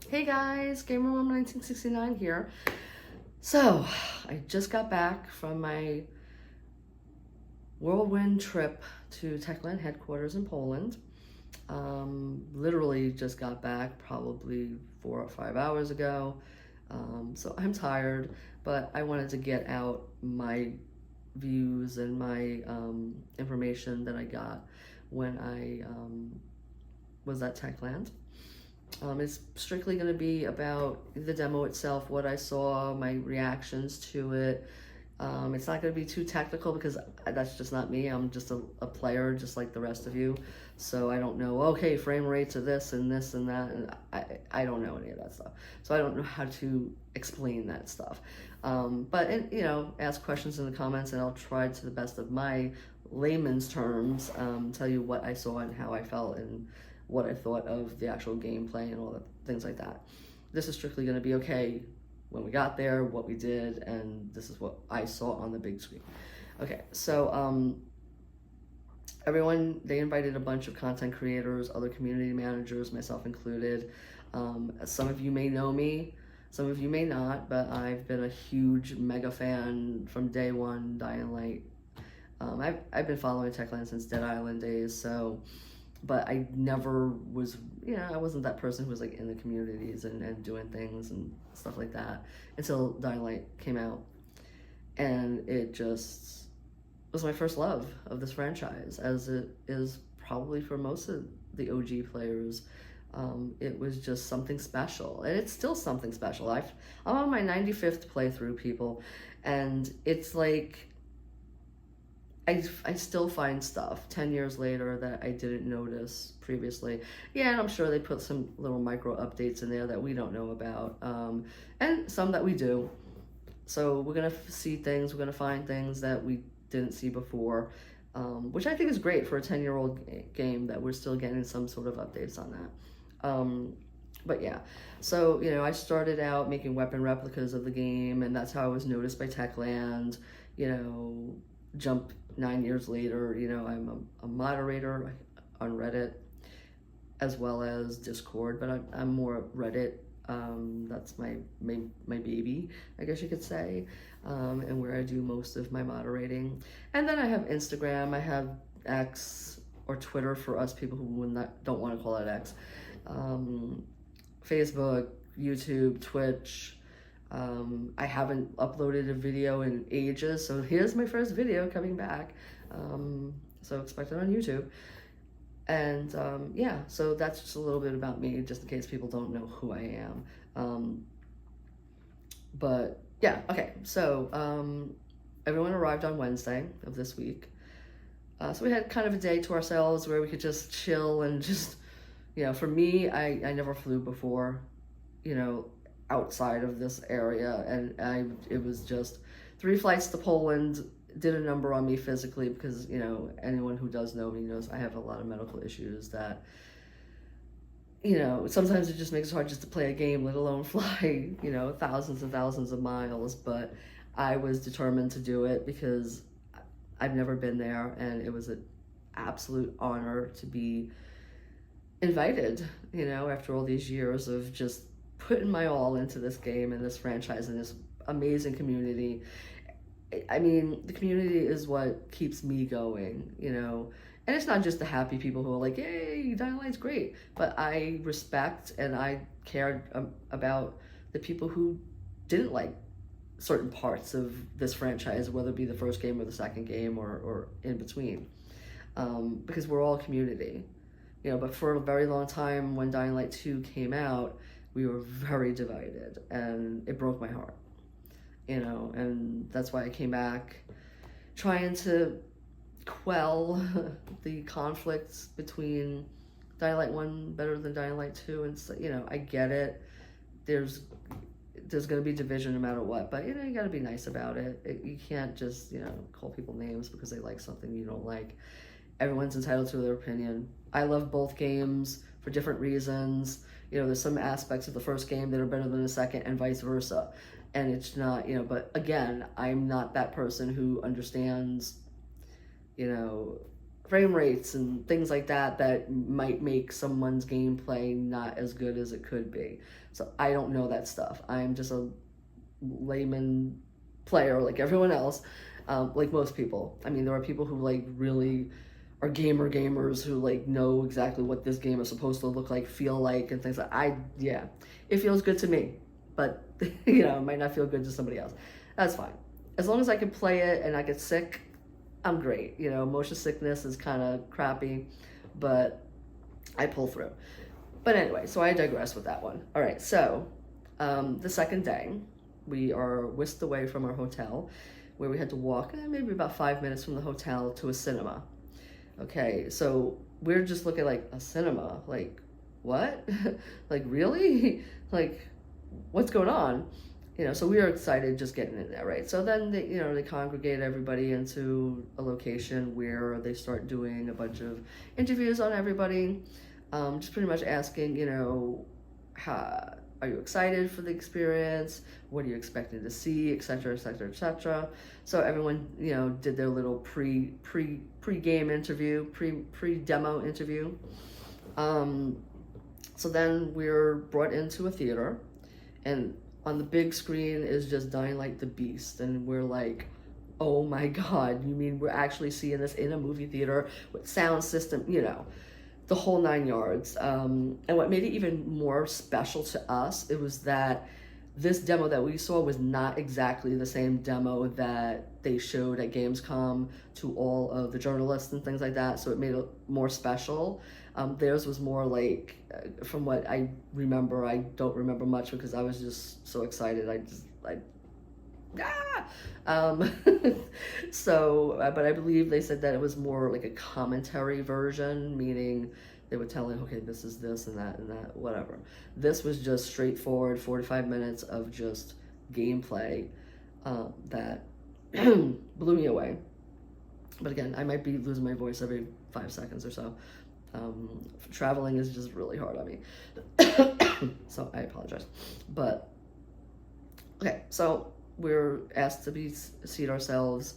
Hey guys, Gamer1969 here. So, I just got back from my whirlwind trip to Techland headquarters in Poland. Literally just got back probably 4 or 5 hours ago. So I'm tired, but I wanted to get out my views and my information that I got when I was at Techland. It's strictly going to be about the demo itself, what I saw, my reactions to it. It's not going to be too technical because that's just not me. I'm just a player, just like the rest of you. So I don't know, okay, frame rates of this and this and that. And I don't know any of that stuff. So I don't know how to explain that stuff. Ask questions in the comments and I'll try to the best of my layman's terms, tell you what I saw and how I felt and what I thought of the actual gameplay and all the things like that. This is strictly going to be okay when we got there, what we did, and this is what I saw on the big screen. Okay, so everyone, they invited a bunch of content creators, other community managers, myself included. Some of you may know me, some of you may not, but I've been a huge mega fan from day one, Dying Light. I've been following Techland since Dead Island days, so but I never was, I wasn't that person who was like in the communities and doing things and stuff like that until Dying Light came out. And it just was my first love of this franchise, as it is probably for most of the OG players. It was just something special, and it's still something special. I'm on my 95th playthrough, people, and it's like I still find stuff 10 years later that I didn't notice previously. Yeah, and I'm sure they put some little micro updates in there that we don't know about, and some that we do. So we're going to see things, we're going to find things that we didn't see before, which I think is great for a 10-year-old game that we're still getting some sort of updates on that. But yeah, so, I started out making weapon replicas of the game, and that's how I was noticed by Techland. Jump 9 years later, I'm a moderator on Reddit as well as Discord, but I'm more Reddit. That's my baby, I guess you could say, and where I do most of my moderating. And then I have Instagram, I have X, or Twitter for us people who don't want to call it X, Facebook, YouTube, Twitch. I haven't uploaded a video in ages, so here's my first video coming back. So expect it on YouTube. And yeah, so that's just a little bit about me, just in case people don't know who I am. But yeah, okay, so everyone arrived on Wednesday of this week. So we had kind of a day to ourselves where we could just chill and just, for me, I never flew before, outside of this area, and it was just 3 flights to Poland. Did a number on me physically because anyone who does know me knows I have a lot of medical issues that sometimes it just makes it hard just to play a game, let alone fly thousands and thousands of miles. But I was determined to do it because I've never been there, and it was an absolute honor to be invited, after all these years of just putting my all into this game and this franchise and this amazing community. I mean, the community is what keeps me going, and it's not just the happy people who are like, yay, Dying Light's great, but I respect and I cared about the people who didn't like certain parts of this franchise, whether it be the first game or the second game or in between, because we're all community, but for a very long time when Dying Light 2 came out, we were very divided, and it broke my heart, and that's why I came back trying to quell the conflicts between Dying Light 1 better than Dying Light 2, and so, I get it. There's going to be division no matter what, but, you got to be nice about it. You can't just, call people names because they like something you don't like. Everyone's entitled to their opinion. I love both games for different reasons. There's some aspects of the first game that are better than the second and vice versa. And it's not, but again, I'm not that person who understands, frame rates and things like that that might make someone's gameplay not as good as it could be. So I don't know that stuff. I'm just a layman player like everyone else, like most people. I mean, there are people who like really are gamers who like know exactly what this game is supposed to look like, feel like, and things like yeah, it feels good to me, but you know, it might not feel good to somebody else. That's fine. As long as I can play it and I get sick, I'm great. You know, motion sickness is kind of crappy, but I pull through. But anyway, so I digress with that one. All right, so the second day, we are whisked away from our hotel, where we had to walk maybe about 5 minutes from the hotel to a cinema. Okay, so we're just looking like a cinema, like what? Like really? Like what's going on? You know, so we were excited just getting in there, right? So then they congregate everybody into a location where they start doing a bunch of interviews on everybody, just pretty much asking, how are you excited for the experience? What are you expecting to see, et cetera, et cetera, et cetera. So everyone, did their little pre-game interview, pre-demo interview. So then we're brought into a theater, and on the big screen is just Dying Like the Beast, and we're like, oh my God, you mean we're actually seeing this in a movie theater with sound system, the whole 9 yards. And what made it even more special to us, it was that this demo that we saw was not exactly the same demo that they showed at Gamescom to all of the journalists and things like that, so it made it more special. Theirs was more like, from what I remember, I don't remember much because I was just so excited. So, but I believe they said that it was more like a commentary version, meaning they were telling, okay, this is this and that, whatever. This was just straightforward 45 minutes of just gameplay that blew me away. But again, I might be losing my voice every 5 seconds or so. Traveling is just really hard on me. So I apologize. But, okay, so we're asked to seat ourselves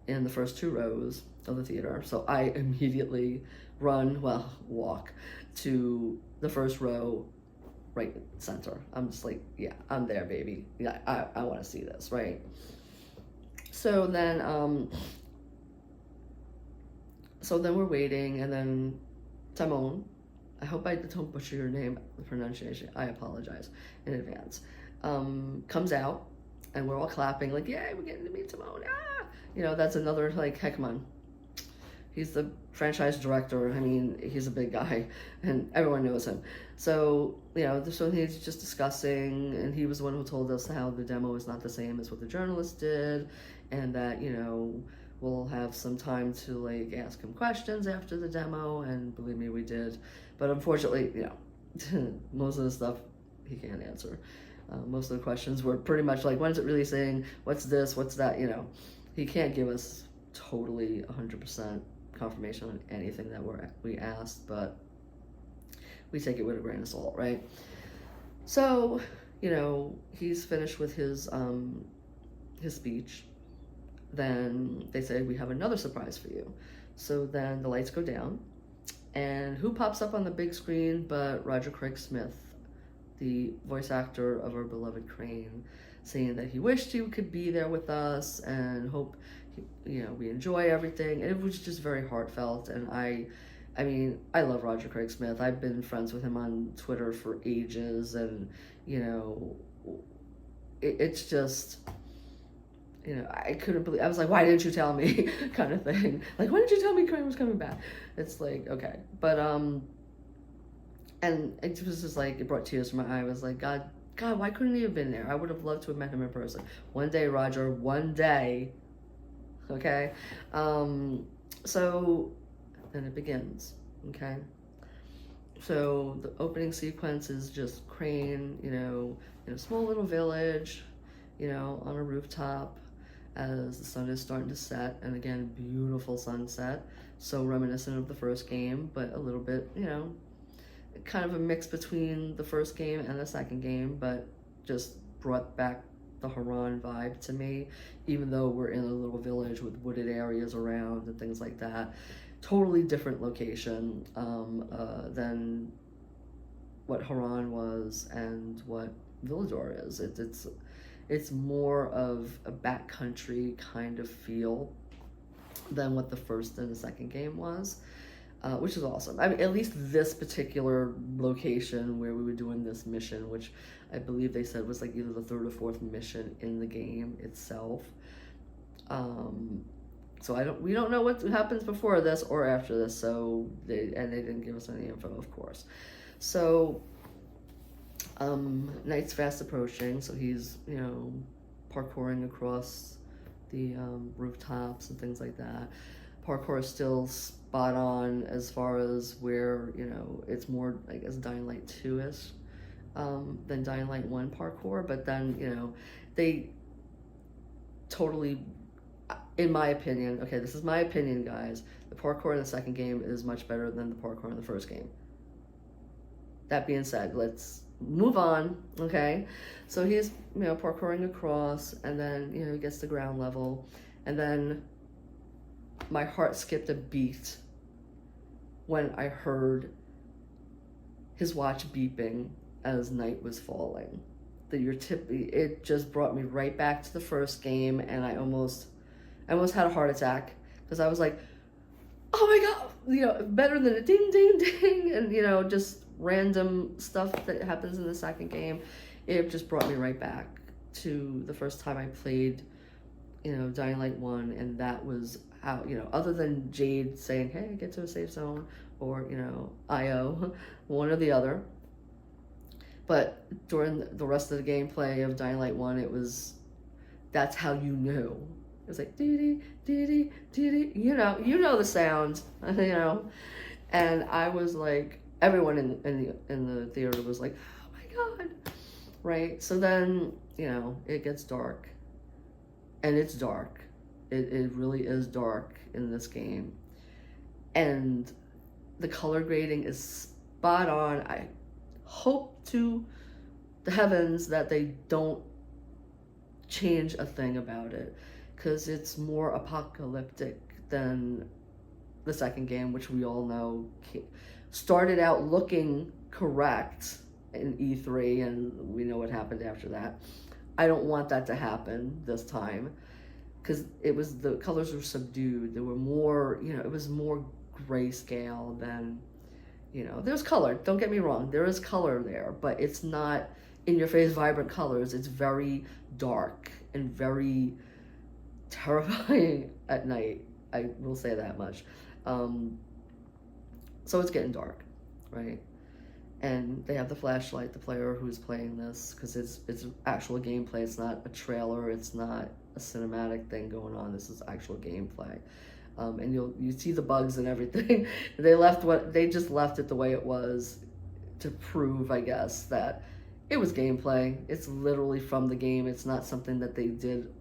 in the first 2 rows of the theater. So I immediately walk to the first row, right center. I'm just like, yeah, I'm there, baby. Yeah, I want to see this, right? So then we're waiting, and then Timon, I hope I don't butcher your name, the pronunciation, I apologize in advance, comes out, and we're all clapping, like, yay, we're getting to meet Timon, that's another, like, heck, man. He's the franchise director. I mean, he's a big guy, and everyone knows him. So, so he's just discussing, and he was the one who told us how the demo is not the same as what the journalist did, and that, we'll have some time to, like, ask him questions after the demo, and believe me, we did. But unfortunately, most of the stuff he can't answer. Most of the questions were pretty much like, when is it releasing? What's this? What's that? He can't give us totally 100% confirmation on anything that we asked, but we take it with a grain of salt, right? So, he's finished with his speech. Then they say, we have another surprise for you. So then the lights go down, and who pops up on the big screen but Roger Craig Smith, the voice actor of our beloved Crane, saying that he wished he could be there with us and hope we enjoy everything. And it was just very heartfelt. And I mean, I love Roger Craig Smith. I've been friends with him on Twitter for ages, and it's just, I couldn't believe, I was like, why didn't you tell me, kind of thing. Like, why didn't you tell me Crane was coming back? It's like, okay. But, and it was just like, it brought tears to my eye. I was like, God, why couldn't he have been there? I would have loved to have met him in person. One day, Roger, one day. Okay? So then it begins, okay? So the opening sequence is just Crane, in a small little village, on a rooftop, as the sun is starting to set, and again, beautiful sunset, so reminiscent of the first game, but a little bit, kind of a mix between the first game and the second game, but just brought back the Haran vibe to me, even though we're in a little village with wooded areas around and things like that. totally different location than what Haran was and what Villador is. It's more of a backcountry kind of feel than what the first and the second game was, which is awesome. I mean, at least this particular location where we were doing this mission, which I believe they said was like either the third or fourth mission in the game itself. So we don't know what happens before this or after this. So they didn't give us any info, of course. So night's fast approaching, so he's, you know, parkouring across the rooftops and things like that. Parkour is still spot on as far as where, you know, it's more, I guess, Dying Light 2-ish than Dying Light 1 parkour, but then, you know, they totally, in my opinion, okay, this is my opinion, guys, the parkour in the second game is much better than the parkour in the first game. That being said, let's move on, okay? So he's, you know, parkouring across, and then, you know, he gets to ground level, and then my heart skipped a beat when I heard his watch beeping as night was falling. It just brought me right back to the first game, and I almost had a heart attack, because I was like, oh my god, you know, better than a ding ding ding, and, you know, just random stuff that happens in the second game. It just brought me right back to the first time I played, you know, Dying Light 1, and that was how, you know, other than Jade saying, hey, get to a safe zone, or, you know, IO, one or the other. But during the rest of the gameplay of Dying Light 1, that's how you knew. It was like, dee dee, you know the sound, you know, and I was like, everyone in the theater was like, oh my god, right? So then, you know, it gets dark, and it's dark. It really is dark in this game, and the color grading is spot on. I hope to the heavens that they don't change a thing about it, because it's more apocalyptic than the second game, which we all know started out looking correct in E3, and we know what happened after that. I don't want that to happen this time, because the colors were subdued. There were more, you know, it was more grayscale than, you know, there's color, don't get me wrong, there is color there, but it's not in your face vibrant colors. It's very dark and very terrifying at night, I will say that much. So it's getting dark, right? And they have the flashlight, the player who's playing this, because it's actual gameplay. It's not a trailer. It's not a cinematic thing going on. This is actual gameplay. And you see the bugs and everything. They just left it the way it was to prove, I guess, that it was gameplay. It's literally from the game. It's not something that they did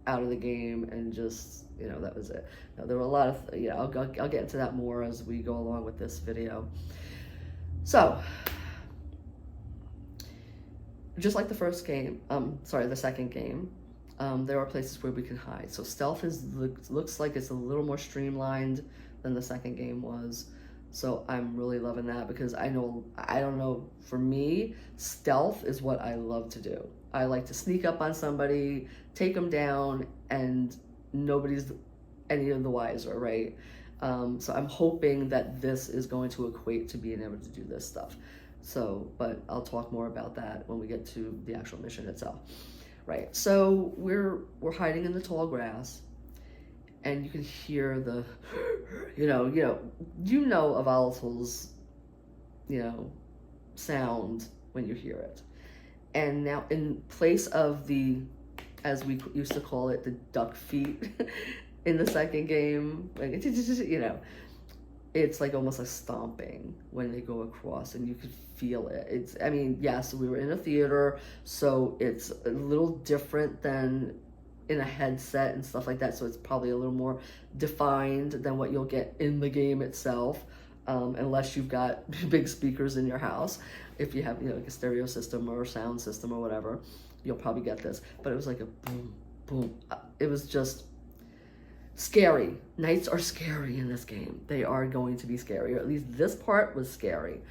out of the game and just, you know, that was it. Now, there were a lot of, you know, I'll get into that more as we go along with this video. So, just like the first game, the second game, there are places where we can hide. So stealth looks like it's a little more streamlined than the second game was. So I'm really loving that, because I don't know, for me, stealth is what I love to do. I like to sneak up on somebody, take them down, and nobody's any of the wiser, right? So I'm hoping that this is going to equate to being able to do this stuff. So, but I'll talk more about that when we get to the actual mission itself. Right, so we're hiding in the tall grass, and you can hear the, you know a volatile's, you know, sound when you hear it. And now, in place of the, as we used to call it, the duck feet in the second game, like, you know, it's like almost a stomping when they go across, and you could feel it. I mean, yes, we were in a theater, so it's a little different than in a headset and stuff like that, so it's probably a little more defined than what you'll get in the game itself, unless you've got big speakers in your house. If you have, you know, like a stereo system or a sound system or whatever, you'll probably get this. But it was like a boom, boom. It was just scary. Nights are scary in this game. They are going to be scary, or at least this part was scary.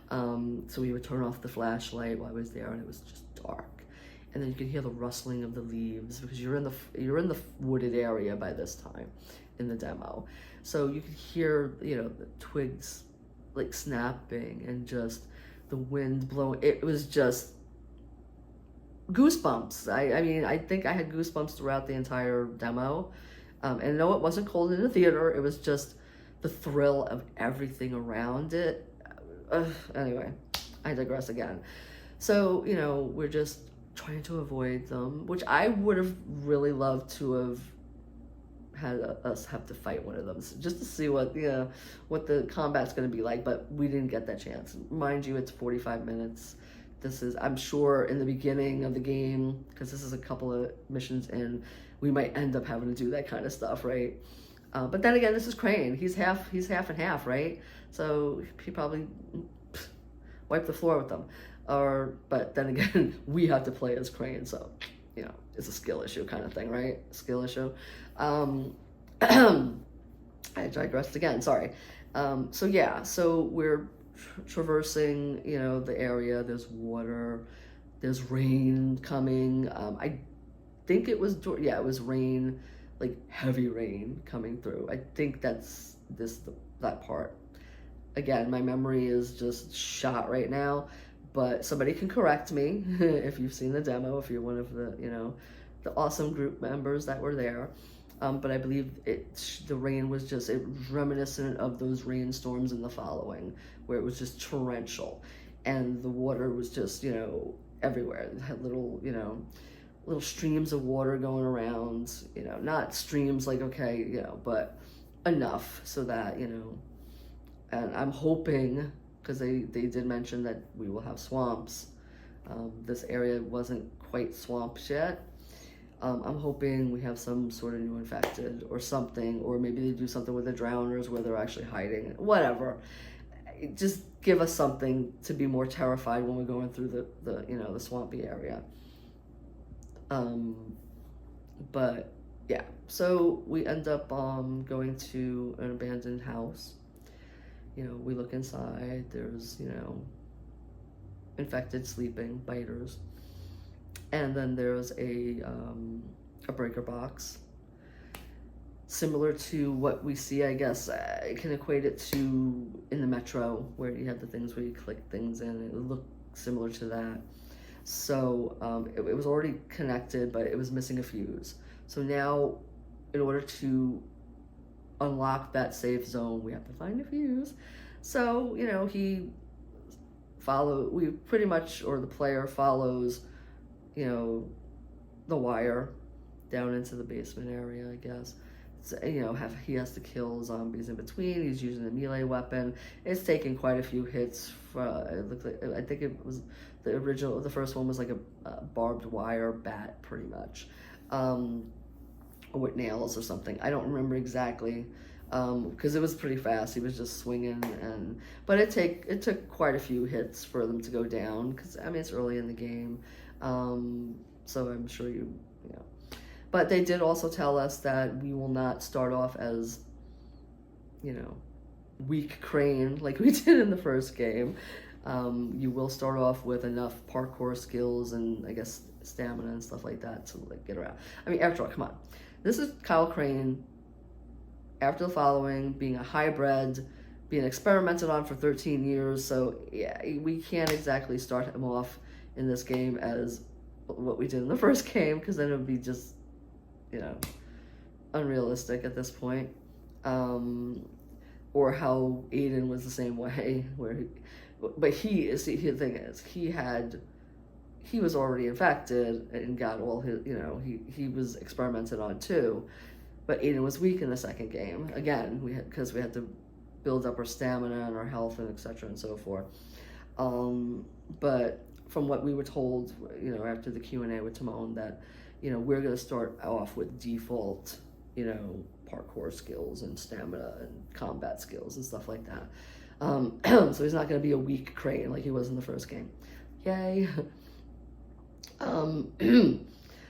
So we would turn off the flashlight while I was there, and it was just dark. And then you could hear the rustling of the leaves because you're in the wooded area by this time in the demo. So you could hear, you know, the twigs like snapping and just the wind blowing. It was just goosebumps. I mean, I think I had goosebumps throughout the entire demo. And no, it wasn't cold in the theater. It was just the thrill of everything around it. Anyway, I digress again. So, you know, we're just trying to avoid them, which I would have really loved to have had us have to fight one of them just to see what, you know, what the combat's going to be like, but we didn't get that chance. Mind you, it's 45 minutes. This is, I'm sure, in the beginning of the game, because this is a couple of missions in, we might end up having to do that kind of stuff, right? But then again, this is Crane. He's half and half, right? So he probably wiped the floor with them. But then again, we have to play as Crane, so, you know, it's a skill issue kind of thing, right? Skill issue. I digressed again, sorry. So yeah, so we're traversing, you know, the area. There's water, there's rain coming. I think it was, yeah, it was rain, like heavy rain coming through. I think that's that part. Again, my memory is just shot right now, but somebody can correct me if you've seen the demo, if you're one of the, you know, the awesome group members that were there. But I believe the rain was just reminiscent of those rainstorms in The Following, where it was just torrential, and the water was just, you know, everywhere. It had little, you know, little streams of water going around, you know, not streams like, okay, you know, but enough so that, you know, and I'm hoping, because they did mention that we will have swamps. This area wasn't quite swamps yet. I'm hoping we have some sort of new infected or something, or maybe they do something with the drowners where they're actually hiding, whatever. Just give us something to be more terrified when we're going through the you know, the swampy area. But yeah, so we end up going to an abandoned house. You know, we look inside, there's, you know, infected sleeping, biters. And then there's a breaker box. Similar to what we see, I guess, I can equate it to in the Metro, where you have the things where you click things in. It would look similar to that. So it was already connected, but it was missing a fuse. So now, in order to unlock that safe zone, we have to find a fuse. So, you know, we pretty much, or the player follows, you know, the wire down into the basement area, I guess. So, you know, he has to kill zombies in between. He's using a melee weapon. It's taking quite a few hits. It looked like, I think it was the first one was like a barbed wire bat, pretty much, with nails or something. I don't remember exactly, because it was pretty fast. He was just swinging, but it took quite a few hits for them to go down, because I mean, it's early in the game. So I'm sure you know. But they did also tell us that we will not start off as, you know, weak Crane like we did in the first game. You will start off with enough parkour skills and, I guess, stamina and stuff like that to, like, get around. I mean, after all, come on. This is Kyle Crane, after The Following, being a hybrid, being experimented on for 13 years. So, yeah, we can't exactly start him off in this game as what we did in the first game, because then it would be just, you know, unrealistic at this point. Or how Aiden was the same way, the thing is, he was already infected and got all his, you know, he was experimented on too, but Aiden was weak in the second game. Again, because we had to build up our stamina and our health and etc. and so forth. But from what we were told, you know, after the Q&A with Timon, that, you know, we're going to start off with default, you know, parkour skills and stamina and combat skills and stuff like that. So he's not going to be a weak Crane like he was in the first game. Yay.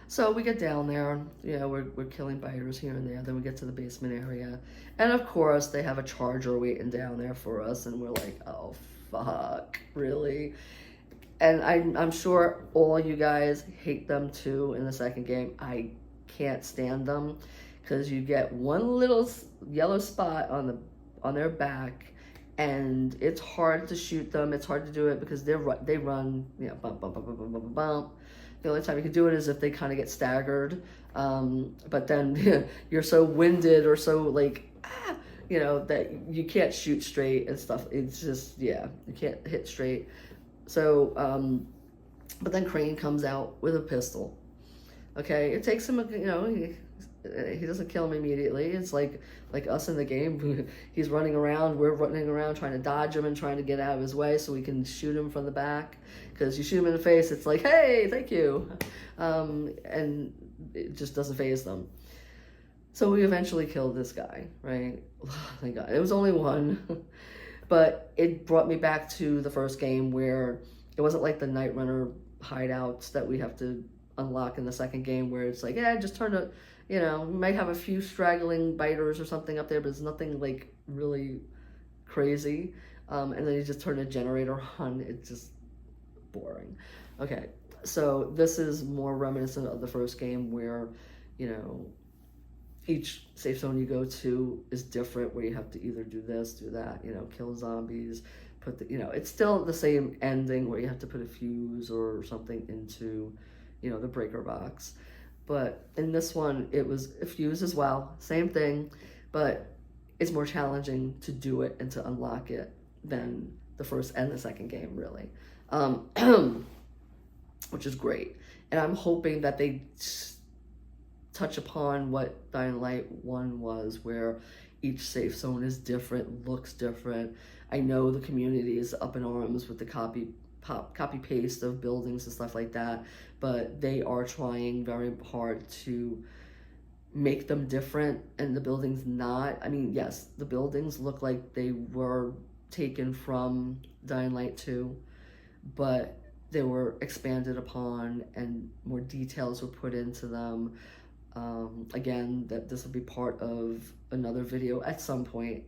So So we get down there, we're killing biters here and there. Then we get to the basement area. And of course, they have a charger waiting down there for us. And we're like, oh, fuck, really? And I'm sure all you guys hate them too in the second game. I can't stand them because you get one little yellow spot on their back, and it's hard to shoot them. It's hard to do it because they run, bump, bump, bump, bump, bump, bump, bump. The only time you can do it is if they kind of get staggered. But then you're so winded or so like, that you can't shoot straight and stuff. It's just, you can't hit straight. So, but then Crane comes out with a pistol. Okay, it takes him, he doesn't kill him immediately. It's like us in the game. He's running around, we're running around trying to dodge him and trying to get out of his way so we can shoot him from the back. Because you shoot him in the face, it's like, hey, thank you. And it just doesn't faze them. So we eventually killed this guy, right? Thank God. It was only one. But it brought me back to the first game where it wasn't like the Night Runner hideouts that we have to unlock in the second game where it's like, just turn to, we might have a few straggling biters or something up there, but it's nothing like really crazy. And then you just turn a generator on. It's just boring. Okay, so this is more reminiscent of the first game where, each safe zone you go to is different, where you have to either do this, do that, kill zombies, put the, it's still the same ending where you have to put a fuse or something into, the breaker box. But in this one, it was a fuse as well, same thing, but it's more challenging to do it and to unlock it than the first and the second game, really, which is great. And I'm hoping that they touch upon what Dying Light 1 was, where each safe zone is different, looks different. I know the community is up in arms with the copy paste of buildings and stuff like that, but they are trying very hard to make them different, and the buildings not. I mean, yes, the buildings look like they were taken from Dying Light 2, but they were expanded upon and more details were put into them. Again, that this will be part of another video at some point.